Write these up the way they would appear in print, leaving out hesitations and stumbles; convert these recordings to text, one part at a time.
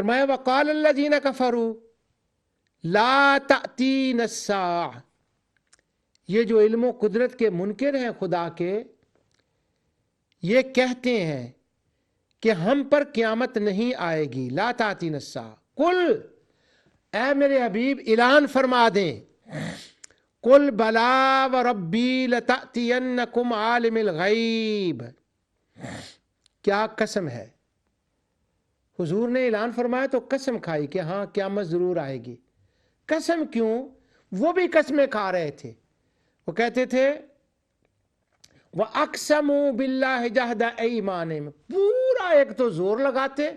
فرمایا وقال الذین کفروا لا تأتین الساعۃ، یہ جو علم و قدرت کے منکر ہیں خدا کے، یہ کہتے ہیں کہ ہم پر قیامت نہیں آئے گی. لا تأتین الساعۃ، قل، اے میرے حبیب اعلان فرما دیں، قل بلا وربی لتأتینکم عالم الغیب. کیا قسم ہے، حضور نے اعلان فرمایا تو قسم کھائی کہ ہاں قیامت ضرور آئے گی. قسم کیوں؟ وہ بھی قسمیں کھا رہے تھے. وہ کہتے تھے وَأَقْسَمُوا بِاللَّهِ جَهْدَ أَيْمَانِهِمْ، پورا ایک تو زور لگاتے،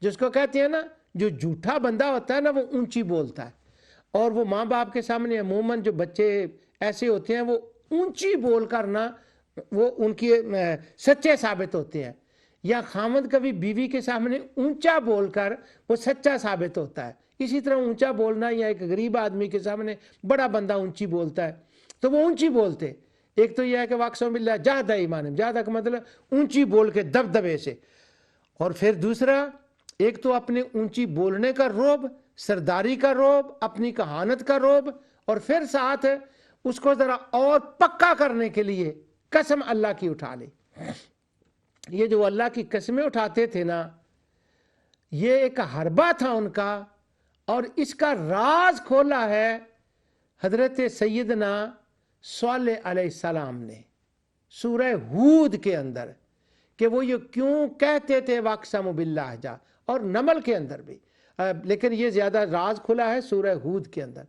جس کو کہتے ہیں نا جو جھوٹا بندہ ہوتا ہے نا وہ اونچی بولتا ہے، اور وہ ماں باپ کے سامنے عموماً جو بچے ایسے ہوتے ہیں وہ اونچی بول کر نا وہ ان کی سچے ثابت ہوتے ہیں، یا خامد کبھی بیوی کے سامنے اونچا بول کر وہ سچا ثابت ہوتا ہے. اسی طرح اونچا بولنا، یا ایک غریب آدمی کے سامنے بڑا بندہ اونچی بولتا ہے تو وہ اونچی بولتے. ایک تو یہ ہے کہ واقسم باللہ جہد ایمانہم، جہد کا مطلب اونچی بول کے دبدبے سے، اور پھر دوسرا ایک تو اپنے اونچی بولنے کا روب، سرداری کا روب، اپنی کہانت کا روب، اور پھر ساتھ اس کو ذرا اور پکا کرنے کے لیے قسم اللہ کی اٹھا لے. یہ جو اللہ کی قسمیں اٹھاتے تھے نا، یہ ایک حربہ تھا ان کا، اور اس کا راز کھولا ہے حضرت سیدنا صالح علیہ السلام نے سورہ ہود کے اندر، کہ وہ یہ کیوں کہتے تھے واقسم باللہ جا، اور نمل کے اندر بھی، لیکن یہ زیادہ راز کھلا ہے سورہ ہود کے اندر،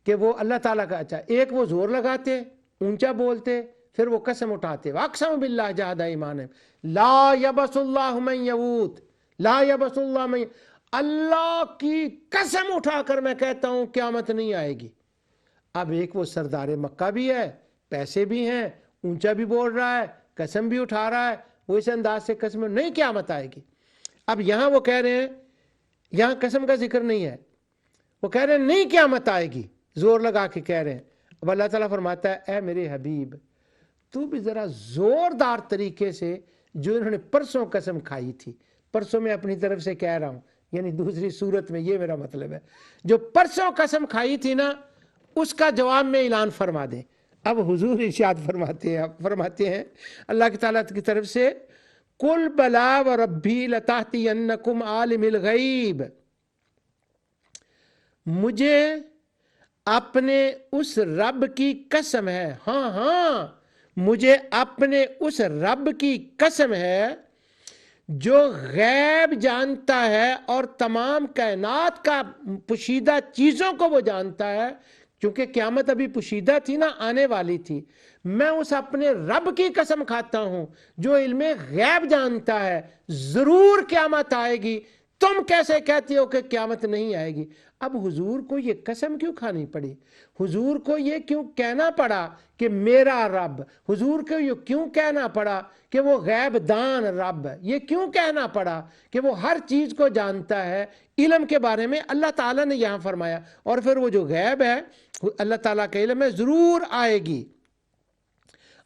کہ وہ اللہ تعالیٰ کا اچھا، ایک وہ زور لگاتے، اونچا بولتے، پھر وہ قسم اٹھاتے واقسم باللہ جہد ایمانہم لا یبعث اللہ من یموت، لا یبعث اللہ من، اللہ کی قسم اٹھا کر میں کہتا ہوں قیامت نہیں آئے گی. اب ایک وہ سردار مکہ بھی ہے، پیسے بھی ہیں، اونچا بھی بول رہا ہے، قسم بھی اٹھا رہا ہے، وہ اس انداز سے قسم نہیں قیامت آئے گی. اب یہاں وہ کہہ رہے ہیں، یہاں قسم کا ذکر نہیں ہے، وہ کہہ رہے ہیں نہیں قیامت آئے گی، زور لگا کے کہہ رہے ہیں. اب اللہ تعالیٰ فرماتا ہے اے میرے حبیب تو بھی ذرا زوردار طریقے سے، جو انہوں نے پرسوں قسم کھائی تھی، پرسوں میں اپنی طرف سے کہہ رہا ہوں، یعنی دوسری صورت میں، یہ میرا مطلب ہے، جو پرسوں قسم کھائی تھی نا اس کا جواب میں اعلان فرما دیں. اب حضور ارشاد فرماتے ہیں اللہ کی تعالیٰ کی طرف سے قل بلا وربی لتأتینکم عالم الغیب، مجھے اپنے اس رب کی قسم ہے، ہاں ہاں مجھے اپنے اس رب کی قسم ہے جو غیب جانتا ہے اور تمام کائنات کا پوشیدہ چیزوں کو وہ جانتا ہے، کیونکہ قیامت ابھی پوشیدہ تھی نا، آنے والی تھی. میں اس اپنے رب کی قسم کھاتا ہوں جو علم غیب جانتا ہے ضرور قیامت آئے گی. تم کیسے کہتے ہو کہ قیامت نہیں آئے گی؟ اب حضور کو یہ قسم کیوں کھانی پڑی؟ حضور کو یہ کیوں کہنا پڑا کہ میرا رب؟ حضور کو یہ کیوں کہنا پڑا کہ وہ غیب دان رب؟ یہ کیوں کہنا پڑا کہ وہ ہر چیز کو جانتا ہے؟ علم کے بارے میں اللہ تعالیٰ نے یہاں فرمایا، اور پھر وہ جو غیب ہے اللہ تعالیٰ کا علم ہے، ضرور آئے گی.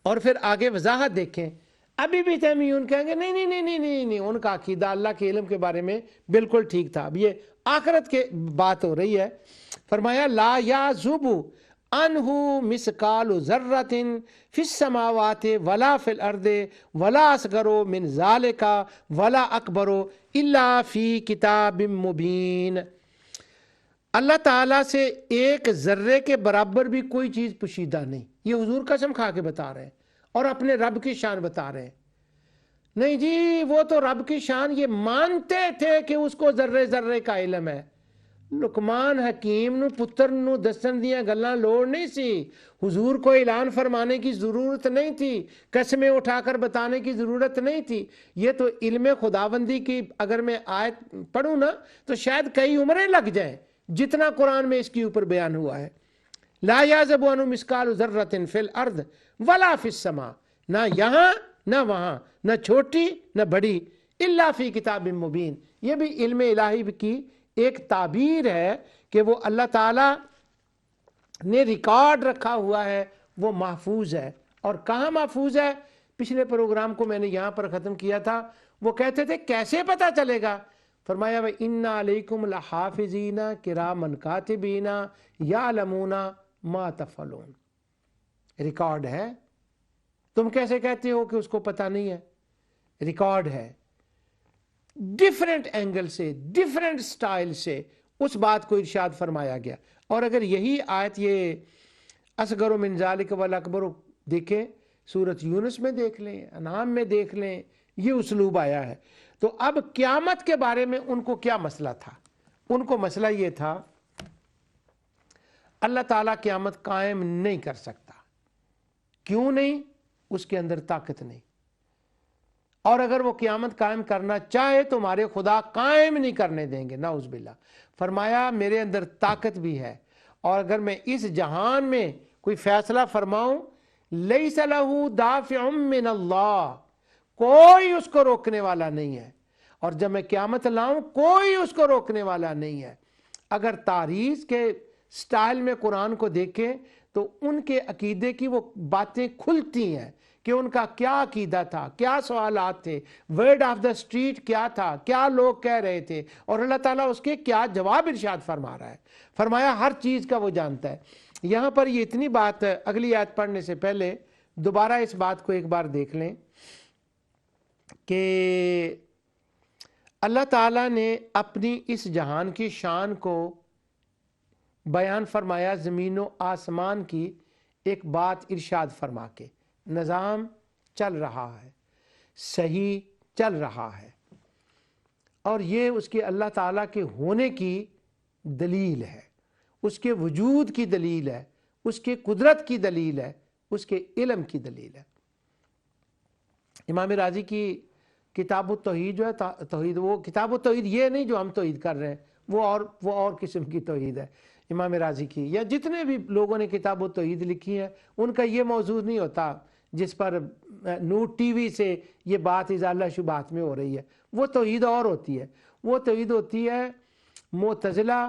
اور پھر آگے وضاحت دیکھیں. ابھی بھی تیمیون کہیں گے نہیں نہیں نہیں نہیں نہیں نہیں، ان کا عقیدہ اللہ کے علم کے بارے میں بالکل ٹھیک تھا. اب یہ آخرت کے بات ہو رہی ہے. فرمایا لا یعزب عنہ مثقال ذرۃ فی السماوات ولا فی الارض ولا اصغر من ذلک ولا اکبر الا فی کتاب مبین. اللہ تعالیٰ سے ایک ذرے کے برابر بھی کوئی چیز پوشیدہ نہیں. یہ حضور قسم کھا کے بتا رہے ہیں اور اپنے رب کی شان بتا رہے ہیں. نہیں جی وہ تو رب کی شان یہ مانتے تھے کہ اس کو ذرے ذرے کا علم ہے. لقمان حکیم نو پتر نو دسن دیاں گلاں لوڑ نہیں سی، حضور کو اعلان فرمانے کی ضرورت نہیں تھی، قسمیں اٹھا کر بتانے کی ضرورت نہیں تھی. یہ تو علم خداوندی کی اگر میں آیت پڑھوں نا تو شاید کئی عمریں لگ جائیں جتنا قرآن میں اس کے اوپر بیان ہوا ہے. لا یعزب عنہ مثقال ذرۃ فی الارض ولا فی السماء، نہ یہاں نہ وہاں، نہ چھوٹی نہ بڑی، الا فی کتاب مبین. یہ بھی علم الہی کی ایک تعبیر ہے کہ وہ اللہ تعالیٰ نے ریکارڈ رکھا ہوا ہے، وہ محفوظ ہے. اور کہاں محفوظ ہے؟ پچھلے پروگرام کو میں نے یہاں پر ختم کیا تھا. وہ کہتے تھے کیسے پتہ چلے گا؟ فرمایا وہ انا علیکم لحافظین کرامن کاتبین یعلمون ما تفعلون، ریکارڈ ہے. تم کیسے کہتے ہو کہ اس کو پتہ نہیں ہے؟ ریکارڈ ہے. ڈیفرنٹ اینگل سے، ڈیفرنٹ سٹائل سے اس بات کو ارشاد فرمایا گیا. اور اگر یہی آیت یہ اصغر من ذالک والاکبر دیکھیں، سورۃ یونس میں دیکھ لیں، انعام میں دیکھ لیں، یہ اسلوب آیا ہے. تو اب قیامت کے بارے میں ان کو کیا مسئلہ تھا؟ ان کو مسئلہ یہ تھا اللہ تعالیٰ قیامت قائم نہیں کر سکتا. کیوں نہیں؟ اس کے اندر طاقت نہیں. اور اگر وہ قیامت قائم کرنا چاہے تو ہمارے خدا قائم نہیں کرنے دیں گے، نعوذ باللہ. فرمایا میرے اندر طاقت بھی ہے، اور اگر میں اس جہان میں کوئی فیصلہ فرماؤں، لیس لہ دافع من اللہ، کوئی اس کو روکنے والا نہیں ہے. اور جب میں قیامت لاؤں کوئی اس کو روکنے والا نہیں ہے. اگر تاریخ کے سٹائل میں قرآن کو دیکھیں تو ان کے عقیدے کی وہ باتیں کھلتی ہیں کہ ان کا کیا عقیدہ تھا، کیا سوالات تھے، ورڈ آف دا اسٹریٹ کیا تھا، کیا لوگ کہہ رہے تھے، اور اللہ تعالیٰ اس کے کیا جواب ارشاد فرما رہا ہے. فرمایا ہر چیز کا وہ جانتا ہے. یہاں پر یہ اتنی بات اگلی آیت پڑھنے سے پہلے دوبارہ اس بات کو ایک بار دیکھ لیں کہ اللہ تعالیٰ نے اپنی اس جہان کی شان کو بیان فرمایا زمین و آسمان کی ایک بات ارشاد فرما کے. نظام چل رہا ہے، صحیح چل رہا ہے، اور یہ اس کے اللہ تعالیٰ کے ہونے کی دلیل ہے، اس کے وجود کی دلیل ہے، اس کے قدرت کی دلیل ہے، اس کے علم کی دلیل ہے. امام راضی کی کتاب التوحید جو ہے، توحید، وہ کتاب التوحید یہ نہیں جو ہم توحید کر رہے ہیں، وہ اور قسم کی توحید ہے امام راضی کی. یا جتنے بھی لوگوں نے کتاب التوحید لکھی ہے ان کا یہ موضوع نہیں ہوتا جس پر نور ٹی وی سے یہ بات ازالہ شبہات میں ہو رہی ہے. وہ توحید اور ہوتی ہے. وہ توحید ہوتی ہے معتزلہ،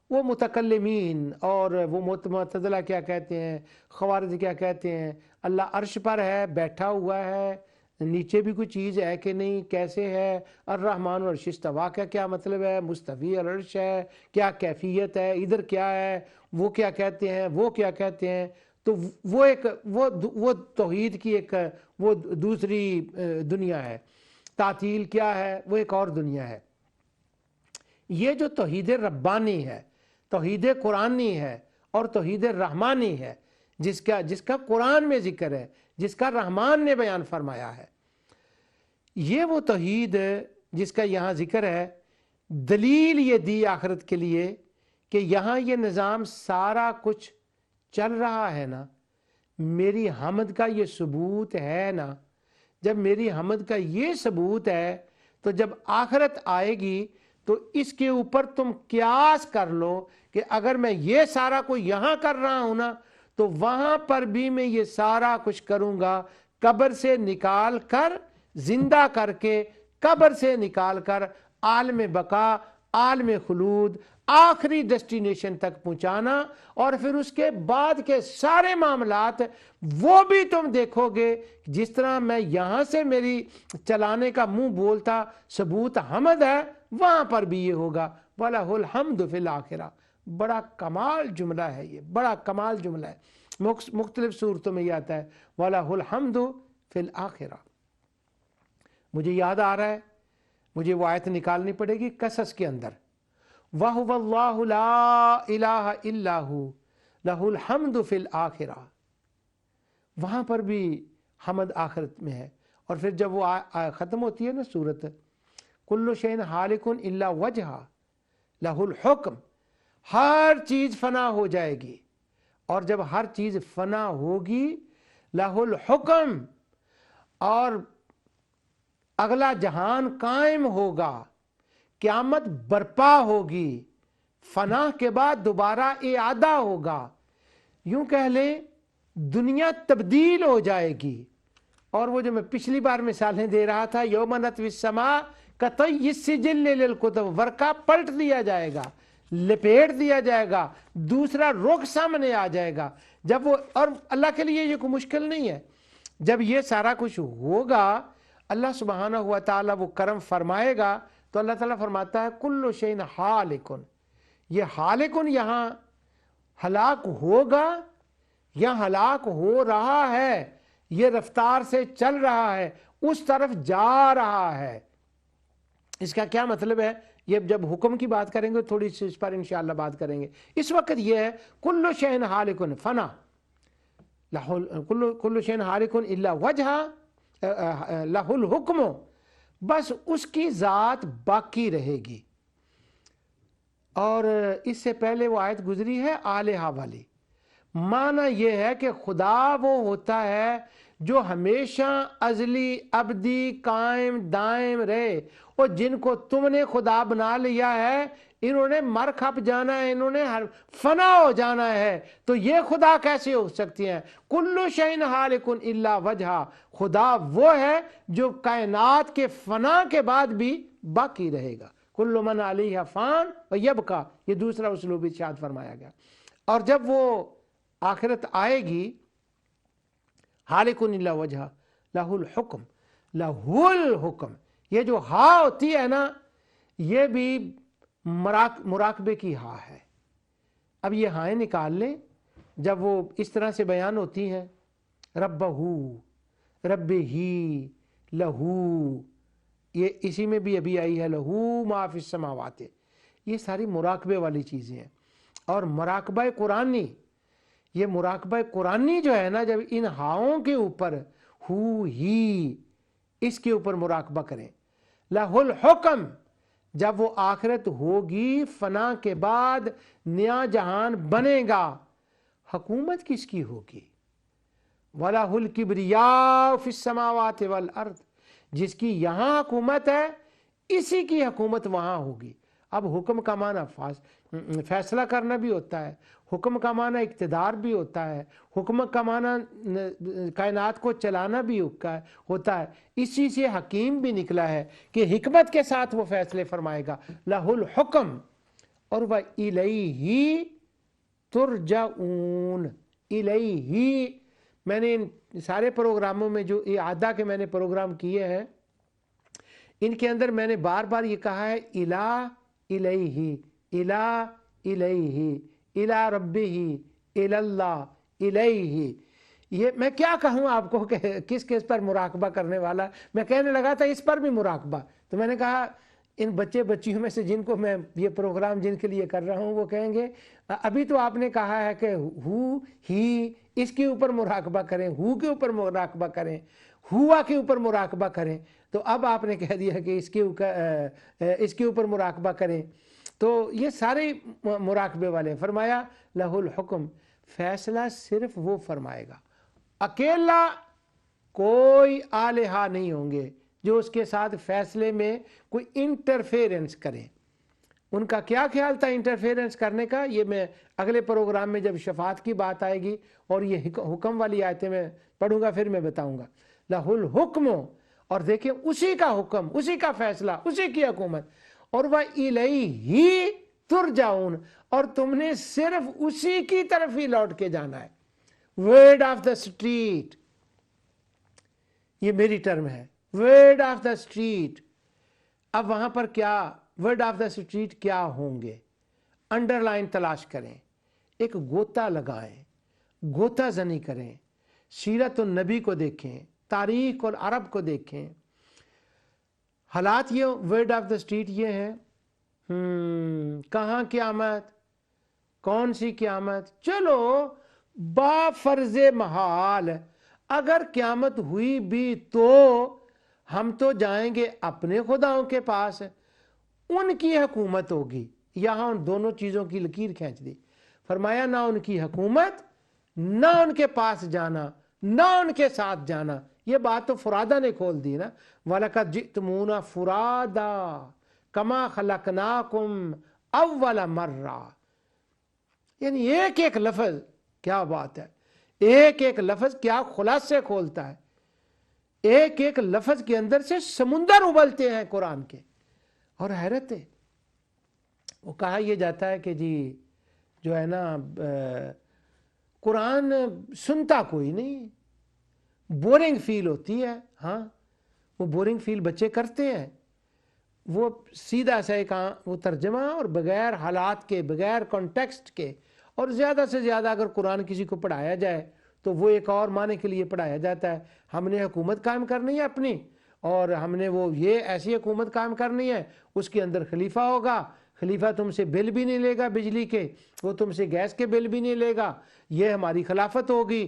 وہ متکلمین، اور وہ معتزلہ کیا کہتے ہیں، خوارج کیا کہتے ہیں، اللہ عرش پر ہے، بیٹھا ہوا ہے، نیچے بھی کوئی چیز ہے کہ نہیں، کیسے ہے، الرحمن عرش استوا کا کیا مطلب ہے، مستوی عرش ہے، کیا کیفیت ہے، ادھر کیا ہے، وہ کیا کہتے ہیں، وہ کیا کہتے ہیں. تو وہ توحید کی ایک وہ دوسری دنیا ہے. تعطیل کیا ہے، وہ ایک اور دنیا ہے. یہ جو توحید ربانی ہے، توحید قرآنی ہے، اور توحید رحمانی ہے، جس کا قرآن میں ذکر ہے، جس کا رحمان نے بیان فرمایا ہے، یہ وہ توحید جس کا یہاں ذکر ہے. دلیل یہ دی آخرت کے لیے کہ یہاں یہ نظام سارا کچھ چل رہا ہے نا، میری حمد کا یہ ثبوت ہے نا. جب میری حمد کا یہ ثبوت ہے تو جب آخرت آئے گی تو اس کے اوپر تم قیاس کر لو کہ اگر میں یہ سارا کوئی یہاں کر رہا ہوں نا تو وہاں پر بھی میں یہ سارا کچھ کروں گا. قبر سے نکال کر زندہ کر کے، قبر سے نکال کر عالم بقا، عالم خلود، آخری ڈیسٹینیشن تک پہنچانا. اور پھر اس کے بعد کے سارے معاملات وہ بھی تم دیکھو گے. جس طرح میں یہاں سے میری چلانے کا منہ بولتا ثبوت حمد ہے، وہاں پر بھی یہ ہوگا. وَلَهُ الْحَمْدُ فِي الْآخِرَةِ. بڑا کمال جملہ ہے، یہ بڑا کمال جملہ ہے. مختلف صورتوں میں یہ آتا ہے وَلَهُ الْحَمْدُ فِي الْآخِرَةِ. مجھے یاد آ رہا ہے، مجھے وہ آیت نکالنی پڑے گی قصص کے اندر. وَهُوَ اللَّهُ لَا إِلَٰهَ إِلَّا هُوَ لَهُ الْحَمْدُ فِي الْآخِرَةِ. وہاں پر بھی حمد آخرت میں ہے. اور پھر جب وہ ختم ہوتی ہے نا سورت، کل شیء ہالک الا وجہہ لہ الحکم، ہر چیز فنا ہو جائے گی. اور جب ہر چیز فنا ہوگی لہ الحکم، اور اگلا جہان قائم ہوگا، قیامت برپا ہوگی، فنا کے بعد دوبارہ اعادہ ہوگا. یوں کہہ لیں دنیا تبدیل ہو جائے گی. اور وہ جو میں پچھلی بار مثالیں دے رہا تھا، یوم نطوی السماء کطی السجل للکتب، ورقہ پلٹ دیا جائے گا، لپیٹ دیا جائے گا، دوسرا رخ سامنے آ جائے گا. جب وہ، اور اللہ کے لیے یہ کوئی مشکل نہیں ہے، جب یہ سارا کچھ ہوگا اللہ سبحانہ ہوا تعالیٰ وہ کرم فرمائے گا تو اللہ تعالیٰ فرماتا ہے کل شیء حالکن، یہ حالکن یہاں ہلاک ہوگا یا ہلاک ہو رہا ہے، یہ رفتار سے چل رہا ہے، اس طرف جا رہا ہے۔ اس کا کیا مطلب ہے؟ یہ جب حکم کی بات کریں گے تھوڑی سی اس پر انشاءاللہ بات کریں گے۔ اس وقت یہ ہے کل شیء حالکن فنا، کل شیء حالکن الا وجہ لہ الحکم، بس اس کی ذات باقی رہے گی۔ اور اس سے پہلے وہ آیت گزری ہے آلہہ والی، معنی یہ ہے کہ خدا وہ ہوتا ہے جو ہمیشہ ازلی ابدی قائم دائم رہے، اور جن کو تم نے خدا بنا لیا ہے انہوں نے مر کھپ جانا ہے، انہوں نے فنا ہو جانا ہے، تو یہ خدا کیسے ہو سکتی ہیں؟ کل شیء حالک الا وجہ، خدا وہ ہے جو کائنات کے فنا کے بعد بھی باقی رہے گا۔ کل من علیہ فان ویبقی، یہ دوسرا اسلوب ارشاد فرمایا گیا۔ اور جب وہ آخرت آئے گی حالک الا وجہ لہ الحکم، لہ الحکم، یہ جو ہا ہوتی ہے نا یہ بھی مراقبے کی ہا ہے۔ اب یہ ہائیں نکال لیں، جب وہ اس طرح سے بیان ہوتی ہیں ربہ، ربہ، لہو، یہ اسی میں بھی ابھی آئی ہے لہو ما فی السماوات، یہ ساری مراقبے والی چیزیں ہیں۔ اور مراقبہ قرآنی، یہ مراقبہ قرآنی جو ہے نا، جب ان ہاؤں کے اوپر ہو ہی اس کے اوپر مراقبہ کریں، لہ الحکم، جب وہ آخرت ہوگی فنا کے بعد نیا جہان بنے گا، حکومت کس کی ہوگی؟ وَلَهُ الْكِبْرِيَاءُ فِي السَّمَاوَاتِ وَالْأَرْضِ، جس کی یہاں حکومت ہے اسی کی حکومت وہاں ہوگی۔ اب حکم کا معنی فیصلہ کرنا بھی ہوتا ہے، حکم کا معنی اقتدار بھی ہوتا ہے، حکم کا معنی کائنات کو چلانا بھی ہوتا ہے۔ اسی سے حکیم بھی نکلا ہے کہ حکمت کے ساتھ وہ فیصلے فرمائے گا، لہ الحکم، اور وَإِلَيْهِ تُرْجَعُونَ، الیہ، میں نے ان سارے پروگراموں میں جو اعادہ کے میں نے پروگرام کیے ہیں ان کے اندر میں نے بار بار یہ کہا ہے الیہ، الیہ، الی ربہ، اللہ، الیہ۔ یہ میں کیا کہوں آپ کو کہ کس کس پر مراقبہ کرنے والا؟ میں کہنے لگا تھا اس پر بھی مراقبہ، تو میں نے کہا ان بچے بچیوں میں سے جن کو میں یہ پروگرام جن کے لیے کر رہا ہوں وہ کہیں گے ابھی تو آپ نے کہا ہے کہ ہو ہی، اس کے اوپر مراقبہ کریں، ہو کے اوپر مراقبہ کریں، ہوا کے اوپر مراقبہ کریں، تو اب آپ نے کہہ دیا کہ اس کے اوپر مراقبہ کریں۔ تو یہ سارے مراقبے والے ہیں۔ فرمایا لہ الحکم، فیصلہ صرف وہ فرمائے گا، اکیلا کوئی آلہہ نہیں ہوں گے جو اس کے ساتھ فیصلے میں کوئی انٹرفیرنس کریں۔ ان کا کیا خیال تھا انٹرفیرنس کرنے کا؟ یہ میں اگلے پروگرام میں جب شفاعت کی بات آئے گی اور یہ حکم والی آیتیں میں پڑھوں گا پھر میں بتاؤں گا۔ لہ الحکم، اور دیکھیں اسی کا حکم، اسی کا فیصلہ، اسی کی حکومت، اور وَإِلَيْهِ تُرْجَعُونَ، اور تم نے صرف اسی کی طرف ہی لوٹ کے جانا ہے۔ ورڈ آف دا اسٹریٹ، یہ میری ٹرم ہے، ورڈ آف دا اسٹریٹ۔ اب وہاں پر کیا ورڈ آف دا اسٹریٹ کیا ہوں گے؟ انڈر لائن تلاش کریں، ایک گوتا لگائیں، گوتا زنی کریں، سیرت النبی کو دیکھیں، تاریخ اور عرب کو دیکھیں۔ حالات یہ ورڈ آف دا اسٹریٹ یہ ہیں، کہاں قیامت، کون سی قیامت؟ چلو با فرض محال اگر قیامت ہوئی بھی تو ہم تو جائیں گے اپنے خداؤں کے پاس، ان کی حکومت ہوگی۔ یہاں ان دونوں چیزوں کی لکیر کھینچ دی، فرمایا نہ ان کی حکومت، نہ ان کے پاس جانا، نہ ان کے ساتھ جانا۔ یہ بات تو فرادہ نے کھول دی نا، وَلَقَدْ جِئْتُمُونَا فُرَادًا كَمَا خَلَقْنَاكُمْ أَوَّلَ مَرَّةٍ، یعنی ایک ایک لفظ، کیا بات ہے، ایک ایک لفظ کیا خلاصے کھولتا ہے، ایک ایک لفظ کے اندر سے سمندر ابلتے ہیں قرآن کے، اور حیرت ہے۔ وہ کہا یہ جاتا ہے کہ جی جو ہے نا قرآن سنتا کوئی نہیں، بورنگ فیل ہوتی ہے۔ ہاں وہ بورنگ فیل بچے کرتے ہیں، وہ سیدھا سا ایک وہ ترجمہ، اور بغیر حالات کے، بغیر کانٹیکسٹ کے، اور زیادہ سے زیادہ اگر قرآن کسی کو پڑھایا جائے تو وہ ایک اور معنی کے لیے پڑھایا جاتا ہے، ہم نے حکومت قائم کرنی ہے اپنی، اور ہم نے وہ یہ ایسی حکومت قائم کرنی ہے، اس کے اندر خلیفہ ہوگا، خلیفہ تم سے بل بھی نہیں لے گا بجلی کے، وہ تم سے گیس کے بل بھی نہیں لے گا، یہ ہماری خلافت ہوگی۔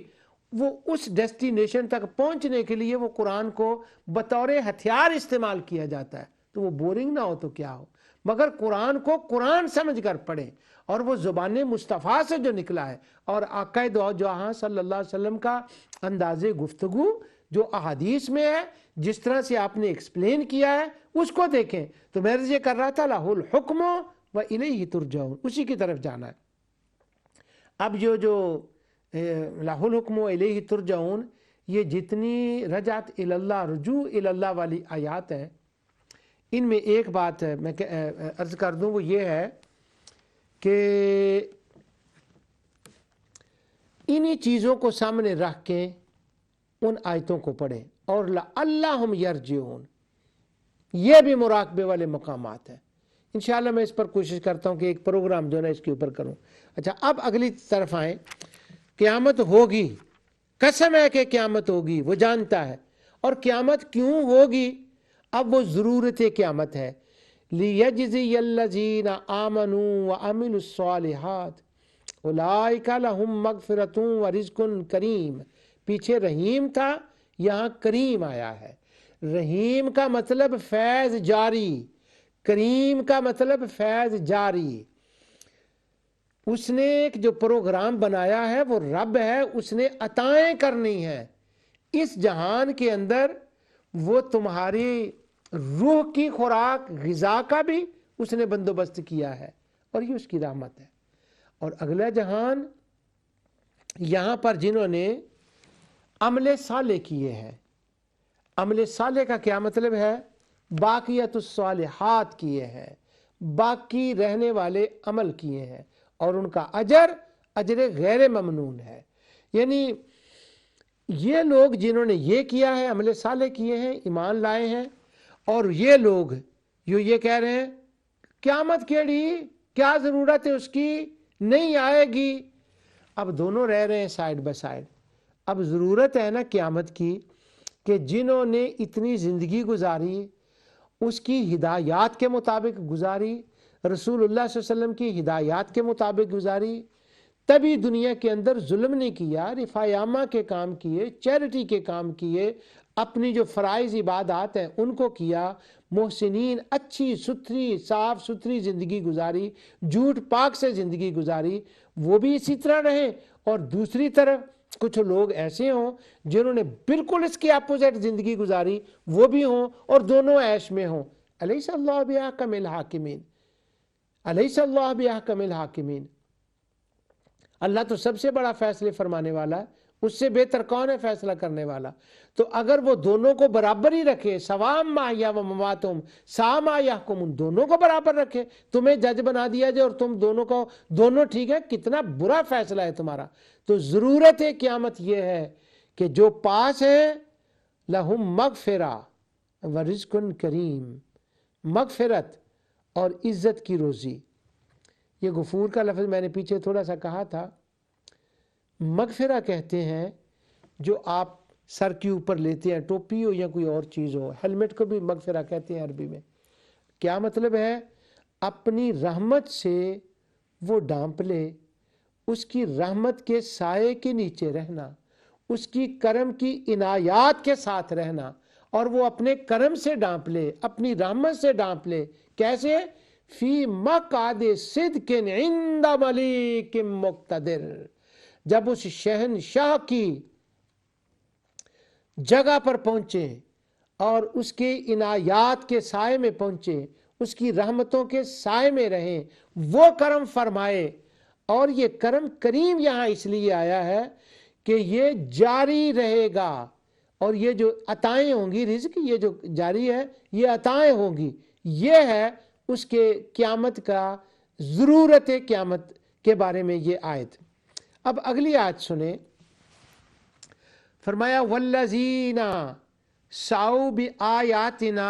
وہ اس ڈیسٹینیشن تک پہنچنے کے لیے وہ قرآن کو بطور ہتھیار استعمال کیا جاتا ہے، تو وہ بورنگ نہ ہو تو کیا ہو، مگر قرآن کو قرآن سمجھ کر پڑھیں، اور وہ زبان مصطفیٰ سے جو نکلا ہے، اور آقا دو جہاں صلی اللہ علیہ وسلم کا انداز گفتگو جو احادیث میں ہے، جس طرح سے آپ نے ایکسپلین کیا ہے، اس کو دیکھیں۔ تو میں یہ کر رہا تھا لہ الحکم و الیہ ترجعون، اسی کی طرف جانا ہے۔ اب جو لہ الحکم و الیہ ترجعون، یہ جتنی رجعت اللہ، رجوع اللہ والی آیات ہیں، ان میں ایک بات میں عرض کر دوں، وہ یہ ہے کہ انہی چیزوں کو سامنے رکھ کے ان آیتوں کو پڑھیں، اور لعلہم یرجعون، یہ بھی مراقبے والے مقامات ہیں۔ انشاءاللہ میں اس پر کوشش کرتا ہوں کہ ایک پروگرام جو ہے نا اس کے اوپر کروں۔ اچھا، اب اگلی طرف آئیں۔ قیامت ہوگی، قسم ہے کہ قیامت ہوگی، وہ جانتا ہے۔ اور قیامت کیوں ہوگی؟ اب وہ ضرورت قیامت ہے، لِيَجْزِيَ الَّذِينَ آمَنُوا وَعَمِلُوا الصَّالِحَاتِ اولئک لہم مغفرۃ ورزق کریم۔ پیچھے رحیم تھا، یہاں کریم آیا ہے۔ رحیم کا مطلب فیض جاری، کریم کا مطلب فیض جاری۔ اس نے ایک جو پروگرام بنایا ہے وہ رب ہے، اس نے عطائیں کرنی ہیں اس جہان کے اندر۔ وہ تمہاری روح کی خوراک، غذا کا بھی اس نے بندوبست کیا ہے، اور یہ اس کی رحمت ہے۔ اور اگلا جہان، یہاں پر جنہوں نے عمل صالح کیے ہیں، عمل صالح کا کیا مطلب ہے؟ باقیت الصالحات کیے ہیں، باقی رہنے والے عمل کیے ہیں، اور ان کا اجر غیر ممنون ہے۔ یعنی یہ لوگ جنہوں نے یہ کیا ہے، عمل صالح کیے ہیں، ایمان لائے ہیں، اور یہ لوگ جو یہ کہہ رہے ہیں قیامت کیڑی، کیا ضرورت ہے اس کی، نہیں آئے گی۔ اب دونوں رہ رہے ہیں سائیڈ بائی سائیڈ۔ اب ضرورت ہے نا قیامت کی، کہ جنہوں نے اتنی زندگی گزاری، اس کی ہدایات کے مطابق گزاری، رسول اللہ صلی اللہ علیہ وسلم کی ہدایات کے مطابق گزاری، تبھی دنیا کے اندر ظلم نہیں کیا، رفاع عامہ کے کام کیے، چیریٹی کے کام کیے، اپنی جو فرائض عبادات ہیں ان کو کیا، محسنین اچھی ستھری صاف ستھری زندگی گزاری، جھوٹ پاک سے زندگی گزاری، وہ بھی اسی طرح رہیں۔ اور دوسری طرف کچھ لوگ ایسے ہوں جنہوں نے بالکل اس کے اپوزٹ زندگی گزاری، وہ بھی ہوں، اور دونوں عیش میں ہوں۔ الیس اللہ بأحکم الحاکمین، الیس اللہ بأحکم الحاکمین۔ اللہ تو سب سے بڑا فیصلے فرمانے والا ہے، اس سے بہتر کون ہے فیصلہ کرنے والا؟ تو اگر وہ دونوں کو برابر ہی رکھے، سوام ماہیا و مماتم سا ما یحکم، ان دونوں کو برابر رکھے، تمہیں جج بنا دیا جائے اور تم دونوں کو دونوں ٹھیک ہے، کتنا برا فیصلہ ہے تمہارا۔ تو ضرورت قیامت یہ ہے کہ جو پاس ہے، لہم مغفرہ و رزق کریم، مغفرت اور عزت کی روزی۔ یہ غفور کا لفظ میں نے پیچھے تھوڑا سا کہا تھا، مغفرہ کہتے ہیں جو آپ سر کے اوپر لیتے ہیں، ٹوپی ہو یا کوئی اور چیز ہو، ہیلمٹ کو بھی مغفرہ کہتے ہیں عربی میں۔ کیا مطلب ہے؟ اپنی رحمت سے وہ ڈھانپ لے، اس کی رحمت کے سائے کے نیچے رہنا، اس کی کرم کی عنایات کے ساتھ رہنا، اور وہ اپنے کرم سے ڈھانپ لے، اپنی رحمت سے ڈھانپ لے۔ کیسے؟ فی مقعد صدق عند ملیک مقتدر، جب اس شہنشاہ کی جگہ پر پہنچے اور اس کے عنایات کے سائے میں پہنچے، اس کی رحمتوں کے سائے میں رہیں، وہ کرم فرمائے۔ اور یہ کرم کریم یہاں اس لیے آیا ہے کہ یہ جاری رہے گا، اور یہ جو عطائیں ہوں گی، رزق یہ جو جاری ہے، یہ عطائیں ہوں گی۔ یہ ہے اس کے قیامت کا، ضرورت قیامت کے بارے میں یہ آیت۔ اب اگلی آیت سنیں، فرمایا والذین سعوا بآیاتنا